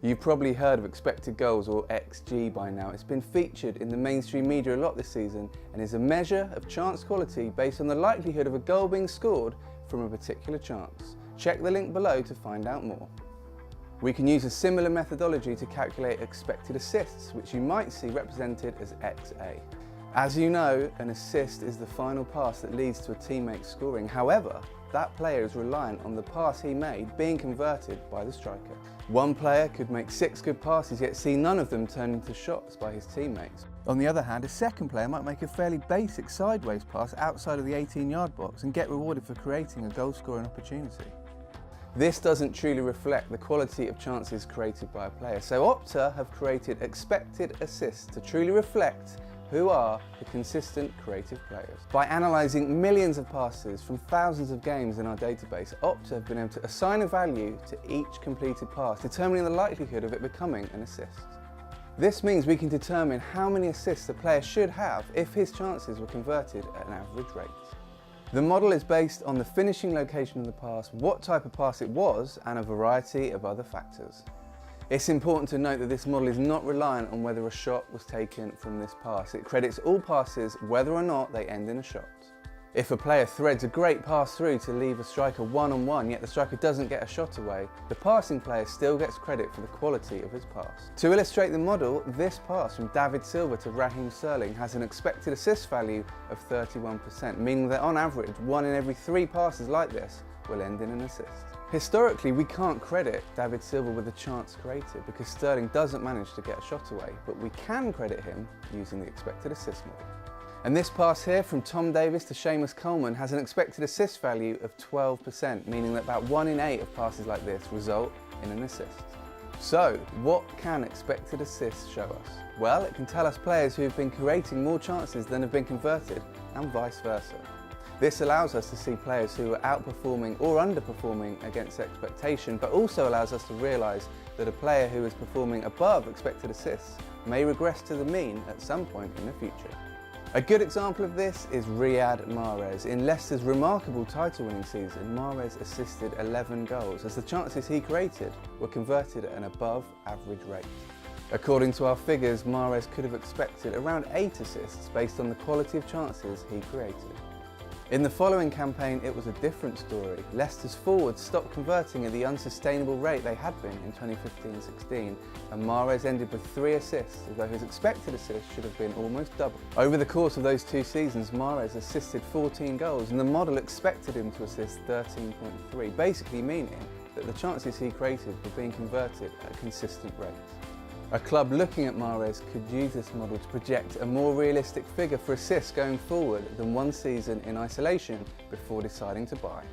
You've probably heard of expected goals, or XG, by now. It's been featured in the mainstream media a lot this season and is a measure of chance quality based on the likelihood of a goal being scored from a particular chance. Check the link below to find out more. We can use a similar methodology to calculate expected assists, which you might see represented as XA. As you know, an assist is the final pass that leads to a teammate scoring. However, that player is reliant on the pass he made being converted by the striker. One player could make 6 good passes yet see none of them turn into shots by his teammates. On the other hand, a second player might make a fairly basic sideways pass outside of the 18-yard box and get rewarded for creating a goal-scoring opportunity. This doesn't truly reflect the quality of chances created by a player, so Opta have created expected assists to truly reflect who are the consistent creative players. By analysing millions of passes from thousands of games in our database, Opta have been able to assign a value to each completed pass, determining the likelihood of it becoming an assist. This means we can determine how many assists a player should have if his chances were converted at an average rate. The model is based on the finishing location of the pass, what type of pass it was, and a variety of other factors. It's important to note that this model is not reliant on whether a shot was taken from this pass. It credits all passes whether or not they end in a shot. If a player threads a great pass through to leave a striker one-on-one, yet the striker doesn't get a shot away, the passing player still gets credit for the quality of his pass. To illustrate the model, this pass from David Silva to Raheem Sterling has an expected assist value of 31%, meaning that on average, 1 in every 3 passes like this will end in an assist. Historically, we can't credit David Silva with the chance created because Sterling doesn't manage to get a shot away, but we can credit him using the expected assist model. And this pass here from Tom Davies to Seamus Coleman has an expected assist value of 12%, meaning that about 1 in 8 of passes like this result in an assist. So, what can expected assists show us? Well, it can tell us players who have been creating more chances than have been converted, and vice versa. This allows us to see players who are outperforming or underperforming against expectation, but also allows us to realise that a player who is performing above expected assists may regress to the mean at some point in the future. A good example of this is Riyad Mahrez. In Leicester's remarkable title-winning season, Mahrez assisted 11 goals as the chances he created were converted at an above-average rate. According to our figures, Mahrez could have expected around 8 assists based on the quality of chances he created. In the following campaign, it was a different story. Leicester's forwards stopped converting at the unsustainable rate they had been in 2015-16, and Mahrez ended with 3 assists, although his expected assists should have been almost double. Over the course of those 2 seasons, Mahrez assisted 14 goals, and the model expected him to assist 13.3, basically meaning that the chances he created were being converted at a consistent rate. A club looking at Mahrez could use this model to project a more realistic figure for assists going forward than 1 season in isolation before deciding to buy.